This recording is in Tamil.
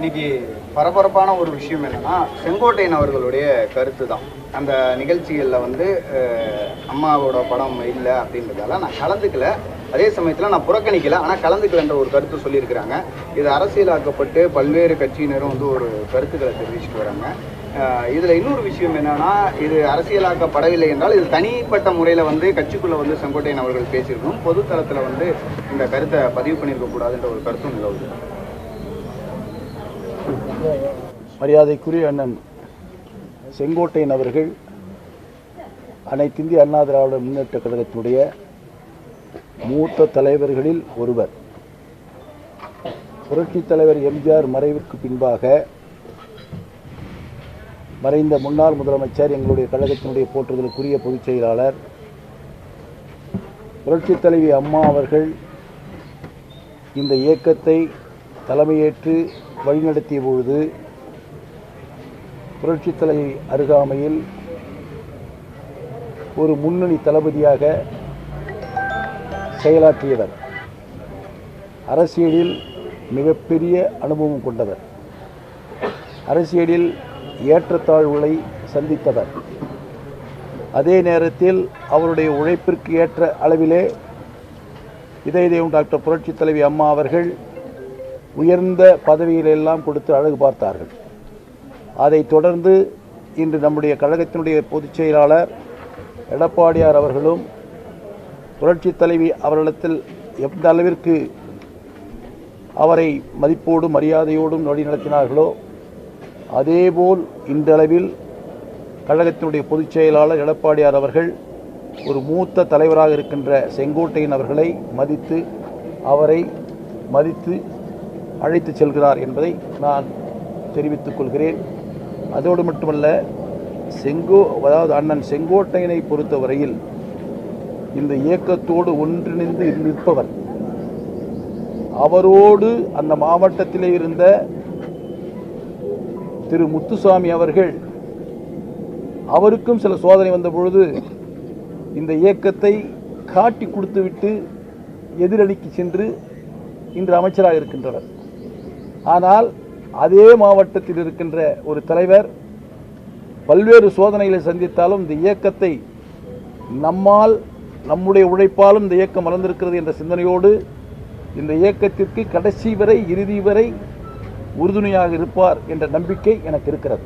இன்னைக்கு பரபரப்பான ஒரு விஷயம் என்னன்னா, செங்கோட்டையன் அவர்களுடைய கருத்து தான். அந்த நிகழ்ச்சிகளில் வந்து அம்மாவோட படம் இல்லை அப்படின்றதால நான் கலந்துக்கல. அதே சமயத்தில் நான் புறக்கணிக்கல, ஆனால் கலந்துக்கலன்ற ஒரு கருத்து சொல்லியிருக்கிறாங்க. இது அரசியலாக்கப்பட்டு பல்வேறு கட்சியினரும் வந்து ஒரு கருத்துக்களை தெரிவிச்சுட்டு வராங்க. இதில் இன்னொரு விஷயம் என்னன்னா, இது அரசியலாக்கப்படவில்லை என்றால் இது தனிப்பட்ட முறையில் வந்து கட்சிக்குள்ளே வந்து செங்கோட்டையன் அவர்கள் பேசியிருக்கணும். பொதுத்தளத்தில் வந்து இந்த கருத்தை பதிவு பண்ணியிருக்கக்கூடாதுன்ற ஒரு கருத்தும் நிலவுது. மரியாதைக்குரிய அண்ணன் செங்கோட்டையன் அவர்கள் அனைத்திந்திய அண்ணா திராவிட முன்னேற்ற கழகத்தினுடைய மூத்த தலைவர்களில் ஒருவர். புரட்சித் தலைவர் எம்ஜிஆர் மறைவுக்கு பின்பாக மறைந்த முன்னாள் முதலமைச்சர், எங்களுடைய கழகத்தினுடைய போற்றுதலுக்குரிய பொதுச் செயலாளர் புரட்சித் தலைவி அம்மா அவர்கள் இந்த இயக்கத்தை தலைமையேற்று வழிநடத்திய பொழுது புரட்சித் தலைவி அருகாமையில் ஒரு முன்னணி தளபதியாக செயலாற்றியவர். அரசியலில் மிகப்பெரிய அனுபவம் கொண்டவர். அரசியலில் ஏற்றத்தாழ்வுகளை சந்தித்தவர். அதே நேரத்தில் அவருடைய உழைப்பிற்கு ஏற்ற அளவிலே இதய தெய்வம் டாக்டர் புரட்சித் தலைவி அம்மா அவர்கள் உயர்ந்த பதவியிலெல்லாம் கொடுத்து அழகு பார்த்தார்கள். அதைத் தொடர்ந்து இன்று நம்முடைய கழகத்தினுடைய பொதுச் செயலாளர் எடப்பாடியார் அவர்களும் புரட்சித் தலைவி அவர்களிடத்தில் எந்த அளவிற்கு அவரை மதிப்போடும் மரியாதையோடும் வழி நடத்தினார்களோ அதேபோல் இன்றளவில் கழகத்தினுடைய பொதுச் செயலாளர் எடப்பாடியார் அவர்கள் ஒரு மூத்த தலைவராக இருக்கின்ற செங்கோட்டையன் அவர்களை மதித்து அவரை மதித்து அழைத்து செல்கிறார் என்பதை நான் தெரிவித்துக் கொள்கிறேன். அதோடு மட்டுமல்ல, அதாவது அண்ணன் செங்கோட்டையனை பொறுத்தவரையில் இந்த இயக்கத்தோடு ஒன்றிணைந்து நிற்பவர். அவரோடு அந்த மாவட்டத்திலே இருந்த திரு முத்துசாமி அவர்கள், அவருக்கும் சில சோதனை வந்த பொழுது இந்த இயக்கத்தை காட்டி கொடுத்துவிட்டு எதிரணிக்கு சென்று இன்று அமைச்சராக இருக்கின்றனர். ஆனால் அதே மாவட்டத்தில் இருக்கின்ற ஒரு தலைவர் பல்வேறு சோதனைகளை சந்தித்தாலும் இந்த இயக்கத்தை நம்முடைய உழைப்பாலும் இந்த இயக்கம் வளர்ந்திருக்கிறது என்ற சிந்தனையோடு இந்த இயக்கத்திற்கு கடைசி வரை இறுதி வரை உறுதுணையாக இருப்பார் என்ற நம்பிக்கை எனக்கு இருக்கிறது.